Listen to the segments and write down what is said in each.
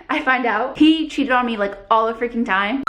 I find out he cheated on me like all the freaking time.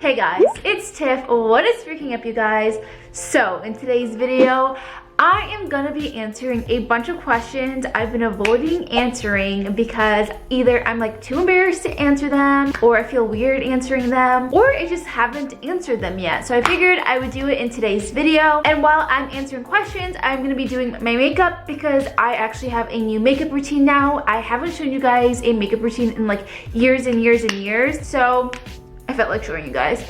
Hey guys, it's Tiff. What is freaking up, you guys? So in today's video, I am gonna be answering a bunch of questions I've been avoiding answering because either I'm like too embarrassed to answer them, or I feel weird answering them, or I just haven't answered them yet. So I figured I would do it in today's video. And while I'm answering questions, I'm gonna be doing my makeup because I actually have a new makeup routine now. I haven't shown you guys a makeup routine in like years and years and years. So I felt like showing you guys.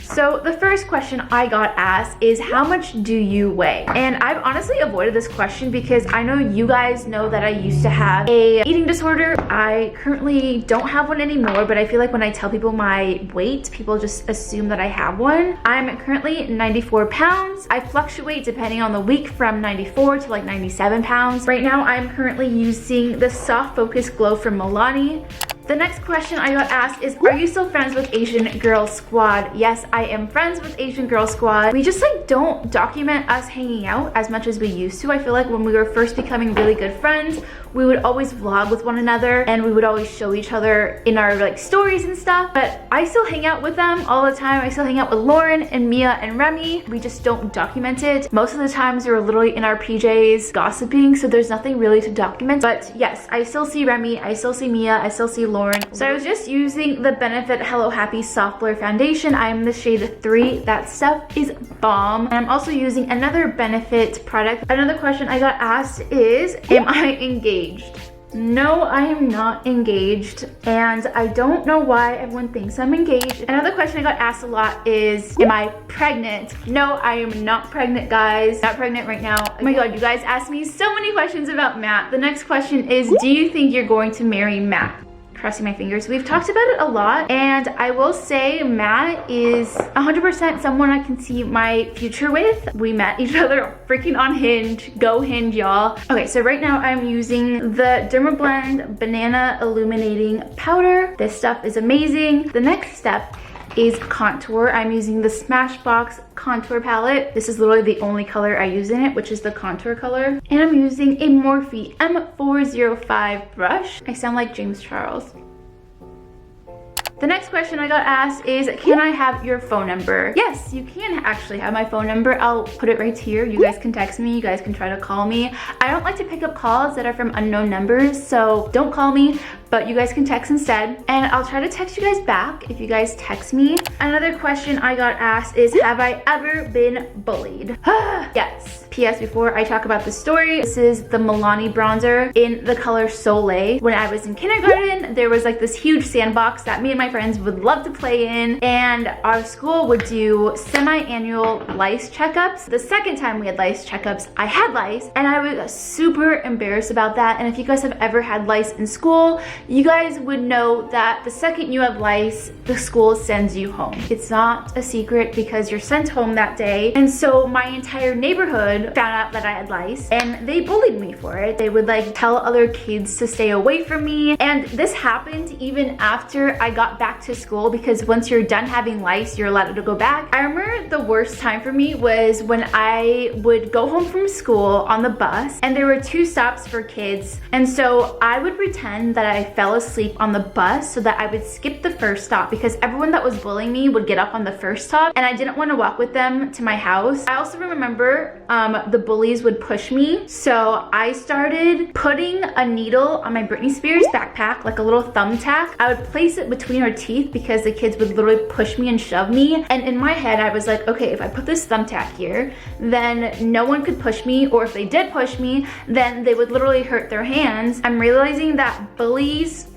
So the first question I got asked is, how much do you weigh? And I've honestly avoided this question because I know you guys know that I used to have a eating disorder. I currently don't have one anymore, but I feel like when I tell people my weight, people just assume that I have one. I'm currently 94 pounds. I fluctuate depending on the week from 94 to like 97 pounds. Right now, I'm currently using the Soft Focus Glow from Milani. The next question I got asked is, are you still friends with Asian Girl Squad? Yes, I am friends with Asian Girl Squad. We just like don't document us hanging out as much as we used to. I feel like when we were first becoming really good friends, we would always vlog with one another and we would always show each other in our like stories and stuff. But I still hang out with them all the time. I still hang out with Lauren and Mia and Remy. We just don't document it. Most of the times we're literally in our PJs gossiping, so there's nothing really to document. But yes, I still see Remy, I still see Mia, I still see Lauren. So I was just using the Benefit Hello Happy Soft Blur Foundation. I'm the shade 3. That stuff is bomb. And I'm also using another Benefit product. Another question I got asked is, am I engaged? No, I am not engaged, and I don't know why everyone thinks I'm engaged. Another question I got asked a lot is, am I pregnant? No, I am not pregnant, guys. Not pregnant right now. Oh my god, you guys asked me so many questions about Matt. The next question is, do you think you're going to marry Matt? Crossing my fingers. We've talked about it a lot, and I will say Matt is 100% someone I can see my future with. We met each other freaking on Hinge. Go Hinge, y'all. Okay, so right now I'm using the Dermablend Banana Illuminating Powder. This stuff is amazing. The next step is contour. I'm using the Smashbox contour palette. This is literally the only color I use in it, which is the contour color. And I'm using a Morphe M405 brush. I sound like James Charles. The next question I got asked is, can I have your phone number? Yes, you can actually have my phone number. I'll put it right here. You guys can text me. You guys can try to call me. I don't like to pick up calls that are from unknown numbers, so don't call me, but you guys can text instead. And I'll try to text you guys back if you guys text me. Another question I got asked is, have I ever been bullied? Yes. P.S. before I talk about the story, this is the Milani bronzer in the color Soleil. When I was in kindergarten, there was like this huge sandbox that me and my friends would love to play in, and our school would do semi-annual lice checkups. The second time we had lice checkups, I had lice, and I was super embarrassed about that. And if you guys have ever had lice in school, you guys would know that the second you have lice, the school sends you home. It's not a secret because you're sent home that day. And so my entire neighborhood found out that I had lice, and they bullied me for it. They would like tell other kids to stay away from me. And this happened even after I got back to school, because once you're done having lice, you're allowed to go back. I remember the worst time for me was when I would go home from school on the bus, and there were 2 stops for kids. And so I would pretend that I fell asleep on the bus so that I would skip the first stop, because everyone that was bullying me would get up on the first stop, and I didn't want to walk with them to my house. I also remember the bullies would push me, so I started putting a needle on my Britney Spears backpack, like a little thumbtack. I would place it between her teeth because the kids would literally push me and shove me. And in my head, I was like, okay, if I put this thumbtack here, then no one could push me, or if they did push me, then they would literally hurt their hands. I'm realizing that bullies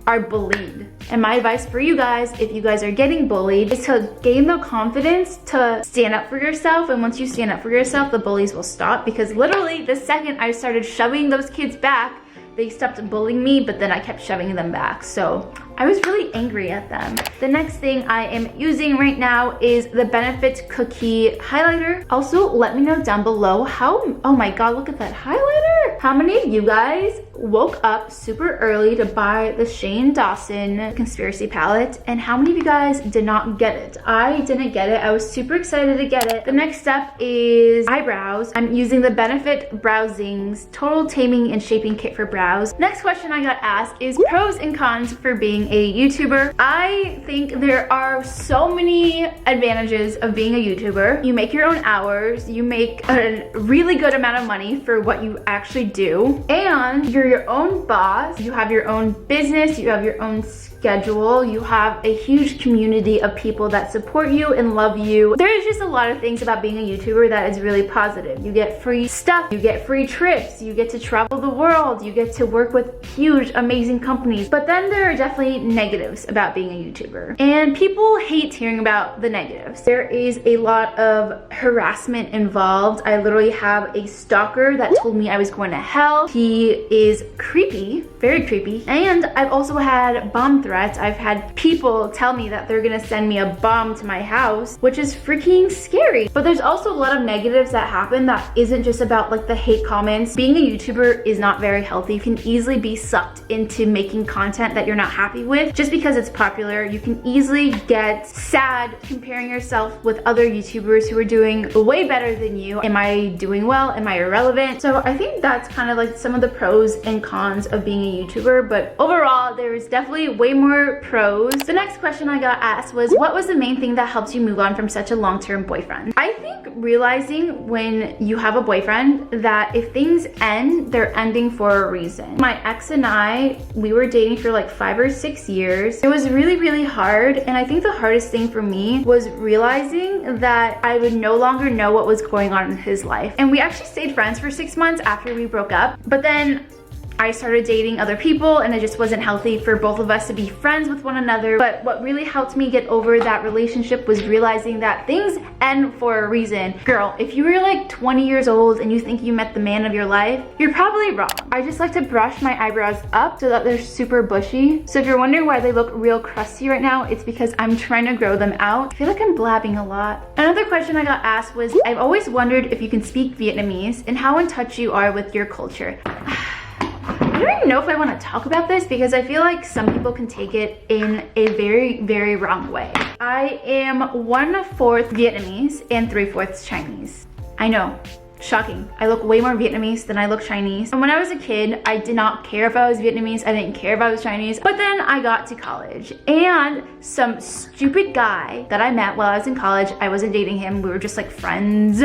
are bullied. And my advice for you guys, if you guys are getting bullied, is to gain the confidence to stand up for yourself. And once you stand up for yourself, the bullies will stop, because literally the second I started shoving those kids back, they stopped bullying me, but then I kept shoving them back. So I was really angry at them. The next thing I am using right now is the Benefit Cookie Highlighter. Also, let me know down below how, oh my god, look at that highlighter. How many of you guys woke up super early to buy the Shane Dawson conspiracy palette, and how many of you guys did not get it? I didn't get it. I was super excited to get it. The next step is eyebrows. I'm using the Benefit Browsing's Total Taming and Shaping Kit for brows. Next question I got asked is pros and cons for being a YouTuber. I think there are so many advantages of being a YouTuber. You make your own hours, you make a really good amount of money for what you actually do, and you're your own boss. You have your own business, you have your own schedule, you have a huge community of people that support you and love you. There's just a lot of things about being a YouTuber that is really positive. You get free stuff, you get free trips, you get to travel the world, you get to work with huge, amazing companies. But then there are definitely negatives about being a YouTuber. And people hate hearing about the negatives. There is a lot of harassment involved. I literally have a stalker that told me I was going to hell. He is creepy, very creepy. And I've also had bomb threats. I've had people tell me that they're gonna send me a bomb to my house, which is freaking scary. But there's also a lot of negatives that happen that isn't just about like the hate comments. Being a YouTuber is not very healthy. You can easily be sucked into making content that you're not happy with just because it's popular. You can easily get sad comparing yourself with other YouTubers who are doing way better than you. Am I doing well? Am I irrelevant? So I think that's kind of like some of the pros and cons of being a YouTuber, but overall there's definitely way more pros. The next question I got asked was, what was the main thing that helped you move on from such a long-term boyfriend? I think realizing when you have a boyfriend that if things end, they're ending for a reason. My ex and I, we were dating for like 5 or 6 years. It was really, really hard, and I think the hardest thing for me was realizing that I would no longer know what was going on in his life. And we actually stayed friends for 6 months after we broke up, but then I started dating other people and it just wasn't healthy for both of us to be friends with one another. But what really helped me get over that relationship was realizing that things end for a reason. Girl, if you were like 20 years old and you think you met the man of your life, you're probably wrong. I just like to brush my eyebrows up so that they're super bushy. So if you're wondering why they look real crusty right now, it's because I'm trying to grow them out. I feel like I'm blabbing a lot. Another question I got asked was, I've always wondered if you can speak Vietnamese and how in touch you are with your culture. I don't even know if I want to talk about this because I feel like some people can take it in a very, very wrong way. I am 1/4 Vietnamese and 3/4 Chinese. I know, shocking. I look way more Vietnamese than I look Chinese. And when I was a kid, I did not care if I was Vietnamese. I didn't care if I was Chinese. But then I got to college and some stupid guy that I met while I was in college, I wasn't dating him, we were just like friends.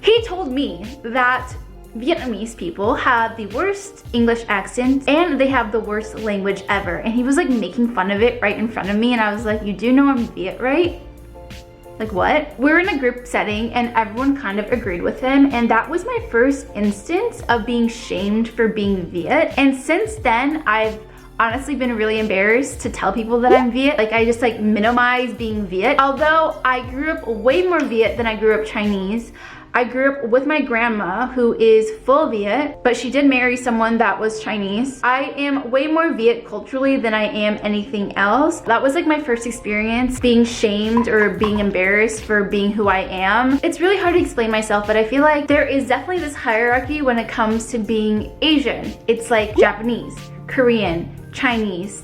He told me that Vietnamese people have the worst English accents and they have the worst language ever. And he was like making fun of it right in front of me, and I was like, you do know I'm Viet, right? Like what? We're in a group setting and everyone kind of agreed with him, and that was my first instance of being shamed for being Viet. And since then, I've honestly been really embarrassed to tell people that I'm Viet. Like I just like minimize being Viet. Although I grew up way more Viet than I grew up Chinese. I grew up with my grandma who is full Viet, but she did marry someone that was Chinese. I am way more Viet culturally than I am anything else. That was like my first experience being shamed or being embarrassed for being who I am. It's really hard to explain myself, but I feel like there is definitely this hierarchy when it comes to being Asian. It's like Japanese, Korean, Chinese,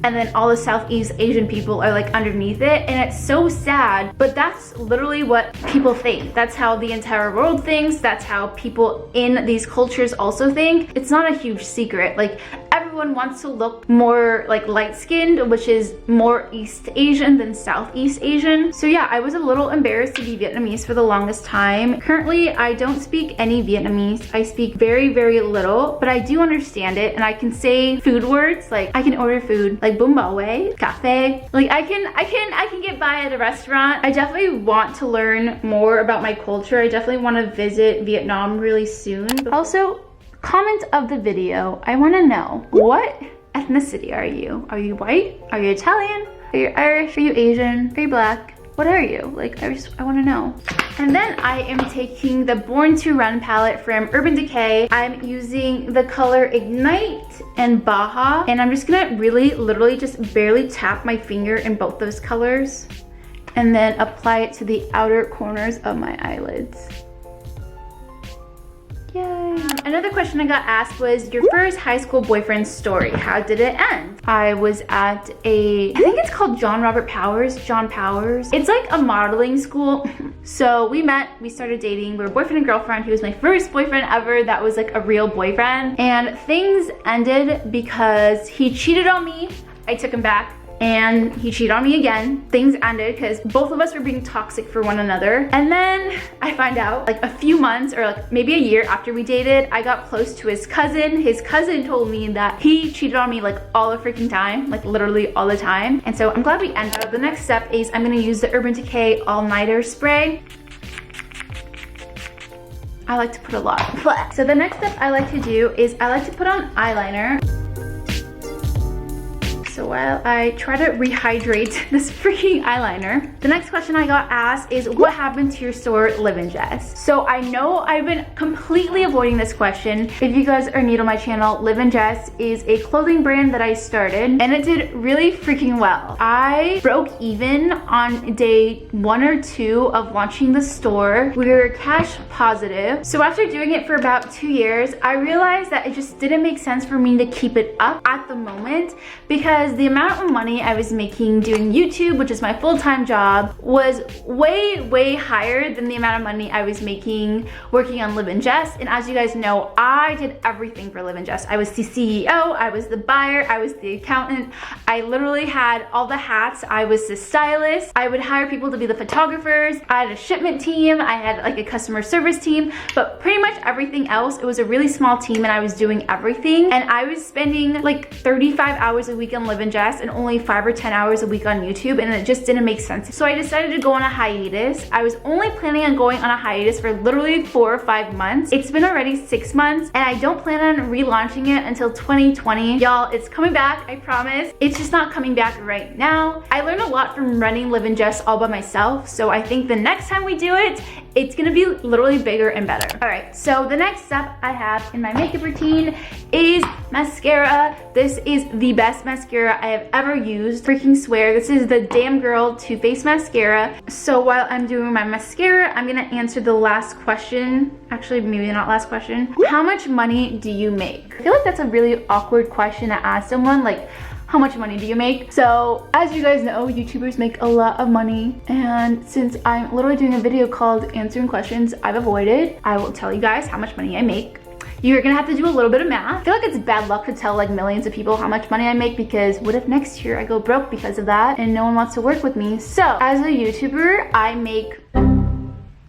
and then all the Southeast Asian people are like underneath it, and it's so sad, but that's literally what people think. That's how the entire world thinks. That's how people in these cultures also think. It's not a huge secret. Like everyone wants to look more like light-skinned, which is more East Asian than Southeast Asian. So yeah, I was a little embarrassed to be Vietnamese for the longest time. Currently, I don't speak any Vietnamese. I speak very, very little, but I do understand it, and I can say food words. Like I can order food, like bún bò Huế, cafe. Like I can get by at a restaurant. I definitely want to learn more about my culture. I definitely want to visit Vietnam really soon. Also, comment of the video, I want to know, what ethnicity are you? Are you white? Are you Italian? Are you Irish? Are you Asian? Are you black? What are you? Like, I want to know. And then I am taking the Born to Run palette from Urban Decay. I'm using the color Ignite and Baja, and I'm just gonna really literally just barely tap my finger in both those colors and then apply it to the outer corners of my eyelids. Yay. Another question I got asked was your first high school boyfriend story. How did it end? I was at I think it's called John Powers. It's like a modeling school. So we met, we started dating, we were boyfriend and girlfriend. He was my first boyfriend ever that was like a real boyfriend. And things ended because he cheated on me. I took him back. And he cheated on me again. Things ended because both of us were being toxic for one another. And then I find out like a few months or like maybe a year after we dated, I got close to his cousin. His cousin told me that he cheated on me like all the freaking time, like literally all the time. And so I'm glad we ended up. The next step is I'm gonna use the Urban Decay All-Nighter Spray. I like to put a lot. So the next step I like to do is I like to put on eyeliner. So while I try to rehydrate this freaking eyeliner, the next question I got asked is what happened to your store, Live and Jess? So I know I've been completely avoiding this question. If you guys are new to my channel, Live and Jess is a clothing brand that I started and it did really freaking well. I broke even on day 1 or 2 of launching the store. We were cash positive. So after doing it for about 2 years, I realized that it just didn't make sense for me to keep it up at the moment because the amount of money I was making doing YouTube, which is my full-time job, was way higher than the amount of money I was making working on Live and Jess. And as you guys know, I did everything for Live and Jess. I was the CEO, I was the buyer, I was the accountant. I literally had all the hats. I was the stylist. I would hire people to be the photographers. I had a shipment team. I had like a customer service team, but pretty much everything else, it was a really small team and I was doing everything. And I was spending like 35 hours a week on Live and Jess and only 5 or 10 hours a week on YouTube, and it just didn't make sense. So I decided to go on a hiatus. I was only planning on going on a hiatus for literally 4 or 5 months. It's been already 6 months and I don't plan on relaunching it until 2020. Y'all, it's coming back, I promise. It's just not coming back right now. I learned a lot from running Live and Jess all by myself, so I think the next time we do it, it's gonna be literally bigger and better. All right, so the next step I have in my makeup routine is mascara. This is the best mascara I have ever used. Freaking swear, this is the Damn Girl Too Faced mascara. So while I'm doing my mascara, I'm gonna answer the last question. Actually, maybe not last question. How much money do you make? I feel like that's a really awkward question to ask someone, like, how much money do you make? So as you guys know, YouTubers make a lot of money, and since I'm literally doing a video called Answering Questions I've Avoided, I will tell you guys how much money I make. You're gonna have to do a little bit of math. I feel like it's bad luck to tell like millions of people how much money I make, because what if next year I go broke because of that and no one wants to work with me? So as a YouTuber, I make,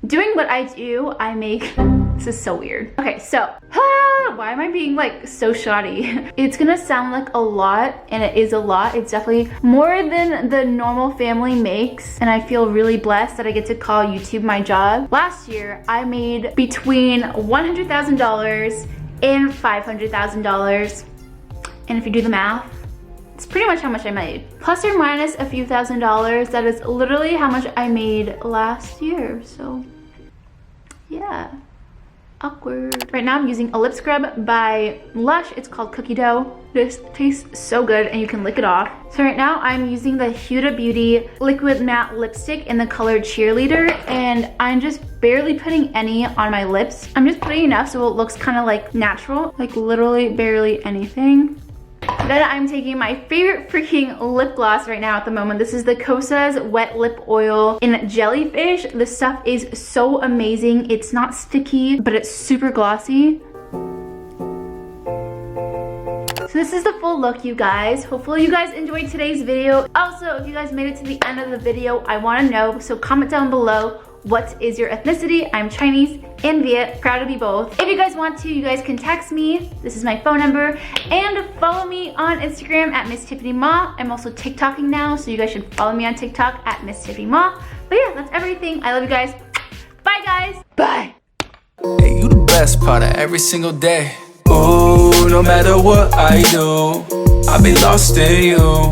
doing what I do, I make, this is so weird. Okay, so, why am I being like so shoddy? It's gonna sound like a lot, and it is a lot. It's definitely more than the normal family makes, and I feel really blessed that I get to call YouTube my job. Last year, I made between $100,000 and $500,000, and if you do the math, it's pretty much how much I made. Plus or minus a few $1,000s, that is literally how much I made last year, so yeah. Awkward. Right now I'm using a lip scrub by Lush. It's called Cookie Dough. This tastes so good and you can lick it off. So right now I'm using the Huda Beauty Liquid Matte Lipstick in the color Cheerleader, and I'm just barely putting any on my lips. I'm just putting enough so it looks kind of like natural, like literally barely anything. Then I'm taking my favorite freaking lip gloss right now at the moment. This is the Kosas Wet Lip Oil in Jellyfish. This stuff is so amazing. It's not sticky, but it's super glossy. So this is the full look, you guys. Hopefully you guys enjoyed today's video. Also, if you guys made it to the end of the video, I want to know, so comment down below, what is your ethnicity? I'm Chinese and Viet, proud to be both. If you guys want to, you guys can text me. This is my phone number. And follow me on Instagram at MissTiffanyMa. I'm also TikToking now, so you guys should follow me on TikTok at MissTiffanyMa. But yeah, that's everything. I love you guys. Bye, guys. Bye. Hey, you the best part of every single day. Ooh, no matter what I do, I'll be lost in you.